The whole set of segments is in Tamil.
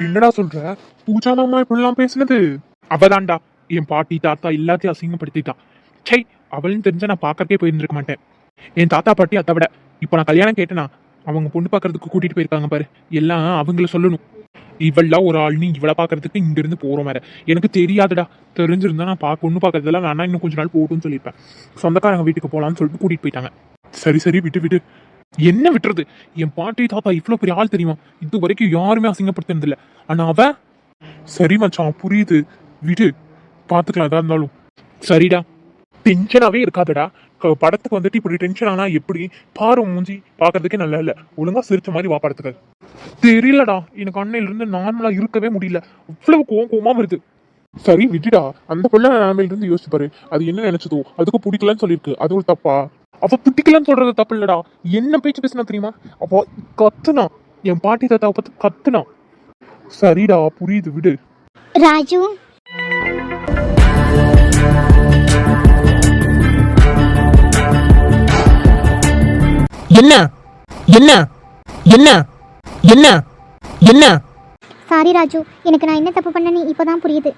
என்னடா சொல்ற? பூஜா மாமா இப்படிலாம் பேசுனது? அவதான்டா என் பாட்டி தாத்தா எல்லாத்தையும் அசிங்கப்படுத்திட்டா. சை, அவளும் தெரிஞ்சா நான் பாக்கறக்கே போயிருந்திருக்க மாட்டேன். என் தாத்தா பாட்டி அதை விட இப்ப நான் கல்யாணம் கேட்டேனா அவங்க பொண்ணு பாக்குறதுக்கு கூட்டிட்டு போயிருக்காங்க பாரு, எல்லாம் அவங்கள சொல்லணும். இவள்லாம் ஒரு ஆள்னு இவளை பாக்குறதுக்கு இங்க இருந்து போறோம் வேற. எனக்கு தெரியாதுடா. தெரிஞ்சிருந்தா நான் பொண்ணு பாக்குறதெல்லாம் வேணா, இன்னும் கொஞ்ச நாள் போட்டுன்னு சொல்லியிருப்பேன். சொந்தக்காரங்க வீட்டுக்கு போலான்னு சொல்லிட்டு கூட்டிட்டு போயிட்டாங்க. சரி சரி, விட்டு விட்டு. என்ன விட்டுறது? என் பாட்டி தாத்தா இவ்வளவு பெரிய ஆள் தெரியுமா? இது வரைக்கும் யாருமே அசிங்கப்படுத்தினது இல்ல. ஆனா அவ சரி மச்சான், புரியுது, விடு, பாத்துக்கலாம் எதா இருந்தாலும். சரிடா, டென்ஷனாவே இருக்காதடா. படத்துக்கு வந்துட்டு இப்படி டென்ஷன் ஆனா எப்படி? பாரு மூஞ்சி பாக்குறதுக்கே நல்லா இல்ல. ஒழுங்கா சிரிச்ச மாதிரி வா படத்துக்கு. தெரியலடா, எனக்கு அன்னையில இருந்து நார்மலா இருக்கவே முடியல. அவ்வளவு கோவமா வருது. சரி விட்டுடா. அந்த பிள்ளை நிலைமையில இருந்து யோசிச்சு பாரு. அது என்ன நினைச்சதோ அதுக்கு பிடிக்கலன்னு சொல்லிருக்கு. அது ஒரு தப்பா? அவ பிடிக்கலன்னு சொல்றது தப்பு இல்லடா. என்ன பேச்சு பேசினா தெரியுமா? அவ கத்துனா, என் பாட்டி தாத்தாவை பார்த்து கத்துனா. சரிடா, புரியுது, விடு. ராஜு, என்ன என்ன என்ன என்ன என்ன? சாரி ராஜு, எனக்கு நான் என்ன தப்பு பண்ணேன்னு இப்போதான் புரியுது.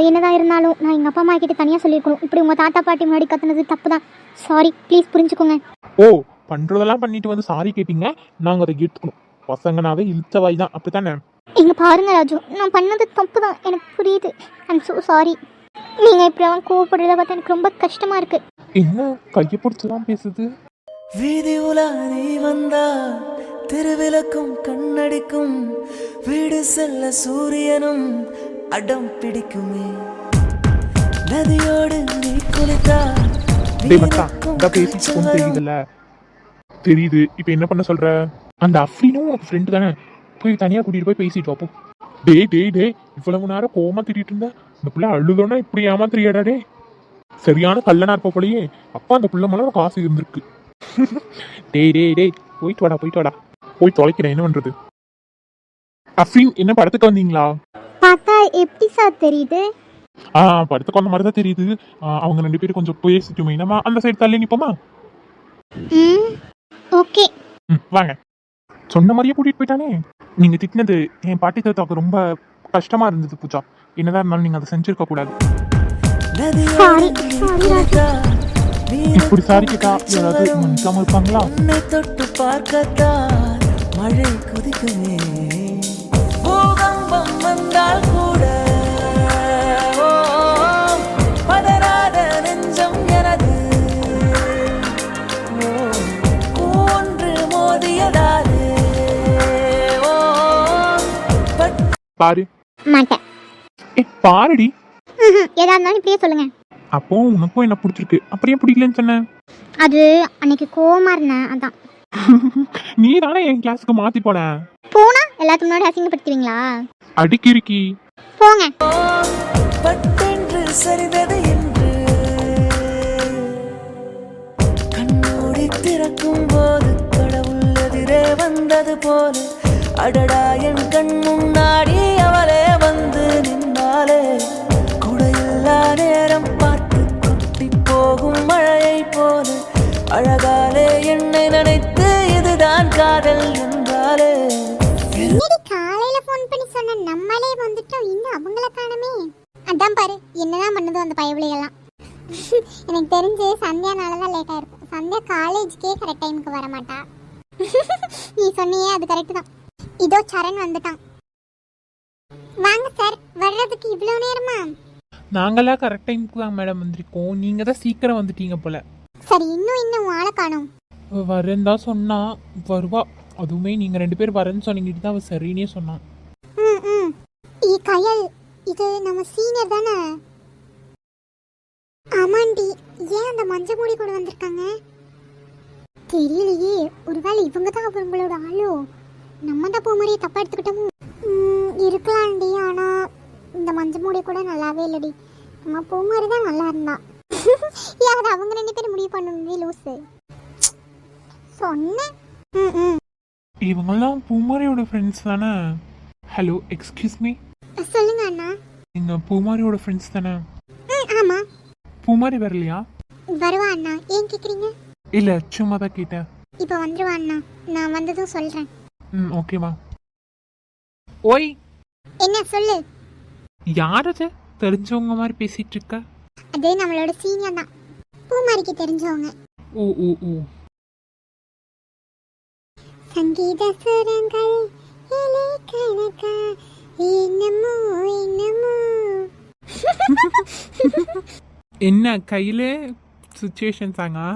என்னதான் இருந்தாலும் நான் எங்கள் அப்பா அம்மா கிட்ட தனியாக சொல்லியிருக்கணும். இப்படி உங்கள் தாத்தா பாட்டி முன்னாடி கத்துனது தப்பு தான். சாரி, ப்ளீஸ் புரிஞ்சுக்கோங்க. ஓ, பண்றதெல்லாம் பண்ணிட்டு வந்து சாரி கேட்டீங்க, நாங்க அதை எடுத்துக்கணும். பசங்கனாவே இழுத்த வாய் தான், அப்படித்தானே? இங்கே பாருங்க ராஜு, நான் பண்ணது தப்பு தான், எனக்கு புரியுது. I'm so sorry. நீங்கள் இப்படிலாம் கோவப்படுறத பார்த்தா எனக்கு ரொம்ப கஷ்டமாக இருக்குது. என்ன கையை பிடிச்சதான் பேசுது? வீதி உலா நீ வந்தா திருவிளக்கும் கண்ணடிக்கும், வீடு செல்ல சூரியனும் அடம் பிடிக்குமே, நதியோடு நீ குளித்தா தெரியுதுல்ல? தெரியுது. இப்ப என்ன பண்ண சொல்ற? அந்த அஃப்ரீனும் உனக்கு ஃப்ரெண்டு தானே? போய் தனியா கூட்டிட்டு போய் பேசிட்டு வாப்போ. டேய் டேய் டேய், இவ்வளவு நேரம் கோவமா திட்டிட்டு இருந்த இந்த பிள்ளை அழுதோன்னா இப்படி ஏமாத்திரியாடா? டே, சரியான கல்லனா இருப்ப போலயே. அப்பா அந்த பிள்ளை மேல காசு இருந்திருக்கு. டேய் டேய் டேய், போயிட்டு வாடா போயிட்டு வாடா. போய் தொலைக்கிறேன், என்ன பண்றது? அஃப்ரீன், என்ன படத்துக்கு வந்தீங்களா? பார்த்தா எப்படி சார் தெரியுது? படத்துக்கு வந்த மாதிரி தான் தெரியுது. அவங்க ரெண்டு பேரும் கொஞ்சம் பேசிட்டுமே, நம்ம அந்த சைடு தள்ளி நிப்போமா? ஓகே, வாங்க. சொன்ன மாதிரியே கூட்டிட்டு போயிட்டானே. நீங்க திட்டினது என் பாட்டி தாத்தாவுக்கு ரொம்ப கஷ்டமா இருந்தது பூஜா. என்னதான் இருந்தாலும் நீங்க அதை செஞ்சிருக்க கூடாது. இப்படி சாரி கேட்டா யாராவது மன்னிக்காம இருப்பாங்களா? தொட்டு பார்க்கத்தான் மழை குதிக்குமே, பூகம்பம் வந்தால் கூட பதறாத நெஞ்சம் எனது, ஒன்று மோதியதாலே பாரு. மாட்டேன். பாருடி. எதா இருந்தாலும் இப்படியே சொல்லுங்க. அப்போ உனக்கும் என்ன பிடிச்சிருக்கு, அப்படியே பிடிக்கலன்னு சொன்ன? அது அன்னைக்கு கோவமா இருந்தேன், அதான். நீ தானே என் கிளாஸுக்கு மாத்தி போன. போனா எல்லாத்துக்கு முன்னாடி அசிங்கப்படுத்துவீங்களா? அடிக்கிருக்கி போங்க. பட்டென்று சரிதது என்று கண்ணோடி திறக்கும் போது கடவுள் எதிரே வந்தது போல, அடடா என் கண் முன்னாடி அவளே வந்து நின்றாலே, குடையில்லா நேரம் பார்த்து கொட்டி போகும் மழையை போல, அழகாலே என்னை நினைத்து இதுதான் காதல் என்றாலே. காலையில போன் பண்ணி சொன்ன நம்மளே வந்துட்டோம், இன்னும் அவங்கள காணமே. அதான் பாரு என்னதான் பண்ணதோ அந்த பயவிலையெல்லாம். எனக்கு தெரிஞ்சு சந்தியானாலதான் லேட்டா இருக்கும். சந்தியா காலேஜுக்கே கரெக்ட் டைமுக்கு வர மாட்டா. நீ சொன்னியே அது கரெக்ட் தான். இதோ சரண் வந்துட்டான். வாங்க சார், வர்றதுக்கு இவ்வளவு நேரமா? நாங்களாம் கரெக்ட் டைமுக்கு தான் மேடம் வந்திருக்கோம். நீங்கள் தான் சீக்கிரம் வந்துட்டீங்க போல. சரி, இன்னும் ஆளை காணோம். வரேன்னு தான் சொன்னா, வருவா. அதுவுமே நீங்கள் ரெண்டு பேர் வரேன்னு சொன்னீங்கிட்டு தான் அவள் சரின்னே சொன்னான். கயல், இது நம்ம சீனியர் தானே? ஆமாண்டி, ஏன் அந்த மஞ்சள் மூடி கூட வந்திருக்காங்க தெரியலையே. ஒருவேளை இவங்க தான் அவங்களோட ஆளோ? நம்ம தான் போ மாதிரியே தப்பா எடுத்துக்கிட்டோமோ? இருக்கலாம்டி, ஆனா இந்த மஞ்சள் மூடி கூட நல்லாவே இல்லடி. நம்ம போ மாதிரி தான் நல்லா இருந்தா. யார் அவங்க ரெண்டு பேரும் முடிவு பண்ணுங்க லூசு. சொன்னேன். இவங்கெல்லாம் பூமாரியோட ஃப்ரெண்ட்ஸ் தானே? Hello, excuse me. சொல்லுங்க அண்ணா. நீங்கள் பூமாரியோட ஃப்ரெண்ட்ஸ் தானே? ஆமா. பூமாரி வரலையா? வருவா அண்ணா, ஏன் கேக்குறீங்க? இல்லை, சும்மா தான் கேட்டேன். இப்போ வந்துருவா அண்ணா, நான் வந்ததும் சொல்றேன். ஓகேவா. ஓய், என்ன சொல்லு? யாரது தெரிஞ்சவங்க மாதிரி பேசிட்டு இருக்க? அது நம்மளோட சீனியர் தான், பூமாரிக்கு தெரிஞ்சவங்க. ஓ ஓ ஓ. சங்கீத சுரங்கள் இலை கணக்கா என்னமோ என்னமோ. என்ன கையில சுச்சுவேஷன் சாங்கா?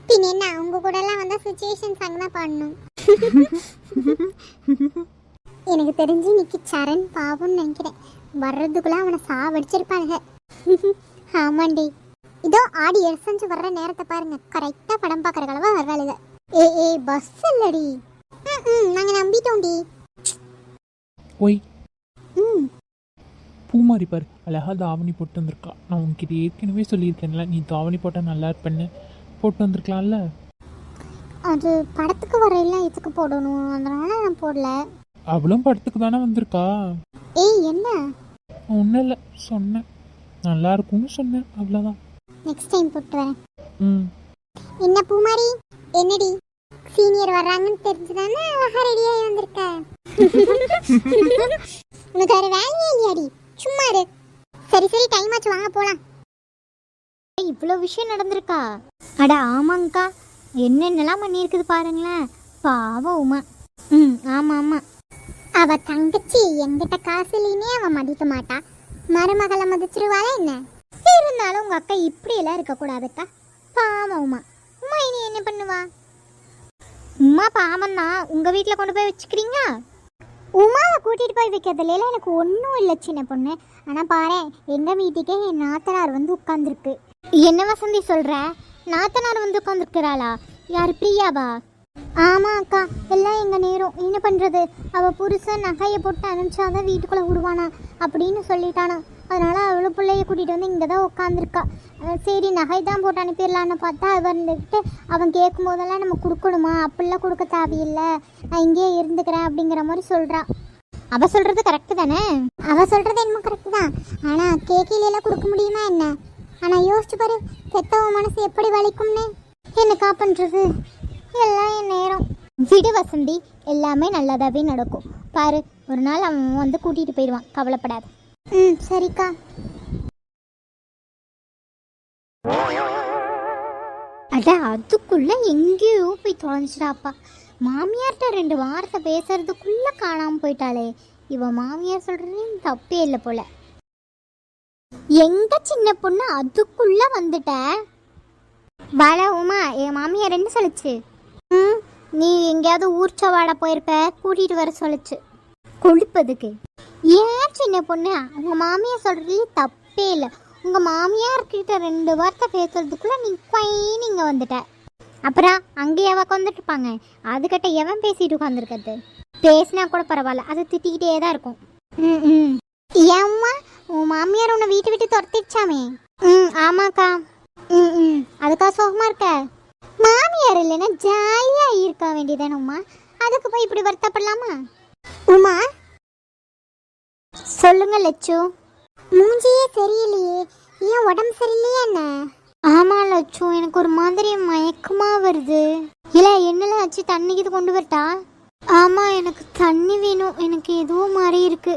பின் என்ன, உங்க கூட எல்லாம் வந்தா சுச்சுவேஷன் சாங் தான் பாடணும். எனக்கு தெரிஞ்சு இன்னைக்கு சரண் பாவம்னு நினைக்கிறேன். வர்றதுக்குள்ள அவனை சாவடிச்சிருப்பானுங்க. ஆமாண்டி, இதோ ஆடி எரிசஞ்சு வர்ற நேரத்தை பாருங்க, கரெக்டா படம் பாக்குற கலவா வர்றாளுங்க. ஏ பஸ் இல்லடி. நாங்க நம்பிட்டோம்டி. ஓய், ம் பூமாரி பாரு அழகா தாவணி போட்டு வந்திருக்கா. நான் உன்கிட்ட ஏற்கனவே சொல்லியிருக்கேன்ல, நீ தாவணி போட்டால் நல்லா இருப்பேன்னு. போட்டு வந்திருக்கலாம்ல. அது படத்துக்கு வரையில இதுக்கு போடணும், அதனால நான் போடல. அவளும் படத்துக்கு தானே வந்திருக்கா. ஏய் என்ன? ஒன்றும் இல்லை, சொன்னேன் நல்லா இருக்கும்னு சொன்னேன், அவ்வளோதான். நெக்ஸ்ட் டைம் போட்டு வரேன். ம். என்ன பூமாரி, என்னடி சீனியர் வர்றாங்கன்னு தெரிஞ்சுதானே அழகா ரெடியாகி வந்திருக்க? உனக்கு வேற வேலையே இல்லையாடி, சும்மா இரு. சரி சரி, டைம் ஆச்சு, வாங்க போலாம். இவ்வளோ விஷயம் நடந்திருக்கா? அட ஆமாங்கக்கா, என்னென்னலாம் பண்ணியிருக்குது பாருங்களேன். பாவம் உமா. ஆமாம் ஆமாம். அவ தங்கச்சி எங்கிட்ட காசு இல்லைன்னே அவ மதிக்க மாட்டா, மருமகளை மதிச்சிருவாளா என்ன? இருந்தாலும் உங்கள் அக்கா இப்படியெல்லாம் இருக்கக்கூடாதுக்கா. பாவம் உமா. உமா இனி என்ன பண்ணுவா? உமா பாவம் தான். உங்கள் வீட்டில் கொண்டு போய் வச்சுக்கிறீங்க. உமாவை கூட்டிட்டு போய் வைக்கிறதுல எனக்கு ஒன்றும் இல்லை சின்ன பொண்ணு. ஆனால் பாரு, எங்கள் வீட்டுக்கே என் நாத்தனார் வந்து உட்காந்துருக்கு. என்ன வசந்தி சொல்கிற? நாத்தனார் வந்து உட்காந்துருக்கிறாளா? யார், பிரியாவா? ஆமாம் அக்கா, எல்லாம் எங்கள் நேரம். என்ன பண்ணுறது, அவள் புருஷன் நகையை போட்டு அனுப்பிச்சாதான் வீட்டுக்குள்ளே விடுவானா அப்படின்னு சொல்லிட்டானா. அதனால் அவளை பிள்ளைய கூட்டிகிட்டு வந்து இங்கே தான் உட்காந்துருக்கா. சரி நகை தான் போட்டு அனுப்பிடலான்னு பார்த்தா அவன் இருந்துக்கிட்டு அவன் கேட்கும் போதெல்லாம் நம்ம கொடுக்கணுமா, அப்படிலாம் கொடுக்க தேவையில்லை, நான் இங்கேயே இருந்துக்கிறேன் அப்படிங்கிற மாதிரி சொல்கிறான். அவள் சொல்கிறது கரெக்டு தானே? அவள் சொல்கிறது என்னமோ கரெக்டு தான், ஆனால் கேக்கிலெல்லாம் கொடுக்க முடியுமா என்ன? ஆனால் யோசிச்சு பாரு, பெத்தவன் மனசு எப்படி வலிக்கும்னு. என்னக்கா பண்ணுறது, எல்லாம் என் நேரம். விடு வசந்தி, எல்லாமே நல்லதாகவே நடக்கும். பாரு, ஒரு நாள் அவன் வந்து கூட்டிகிட்டு போயிடுவான், கவலைப்படாது. சரிக்கா. அட அதுக்குள்ளே எங்கேயோ போய் தொலைஞ்சிடாப்பா. மாமியார்கிட்ட 2 வார்த்தை பேசுறதுக்குள்ளே காணாமல் போயிட்டாளே. இவன் மாமியார் சொல்கிறது தப்பே இல்லை போல. எங்க சின்ன பொண்ணு அதுக்குள்ளே வந்துட்ட? வள உமா, என் மாமியார் என்ன சொல்லுச்சு? நீ எங்கேயாவது ஊர்ச்சவாட போயிருப்ப, கூட்டிகிட்டு வர சொல்லுச்சு. கொழுப்பதுக்கு ஏன் சின்ன பொண்ணு, உங்கள் மாமியார் சொல்கிறது தப்பே இல்லை. உங்கள் மாமியார்கிட்ட 2 வார்த்தை பேசுறதுக்குள்ளே நீ குவைன்னு இங்கே வந்துட்ட. அப்புறம் அங்கேயே உட்காந்துட்டுருப்பாங்க, அதுக்கிட்ட எவன் பேசிட்டு உட்காந்துருக்கிறது? பேசினா கூட பரவாயில்ல, அது திட்டிக்கிட்டே தான் இருக்கும். ஏம்மா, உன் மாமியார் உன்னை வீட்டு விட்டு துரத்திடுச்சாமே? ஆமாக்கா. அதுக்காக சோகமாக இருக்க? மாமியார் இல்லைன்னா ஜாலியாக இருக்க வேண்டியதானே உமா, அதுக்கு போய் இப்படி வருத்தப்படலாமா? உமா சொல்லுங்க லட்சு. மூஞ்சியே சரியில்லையே, ஏன் உடம்பு சரியில்லையா என்ன? ஆமாம் லட்சு, எனக்கு ஒரு மாதிரி மயக்கமாக வருது. இல்லை என்னல ஆச்சு, தண்ணிக்கு இது கொண்டு வரட்டா? ஆமாம், எனக்கு தண்ணி வேணும், எனக்கு எதுவும் மாதிரி இருக்கு.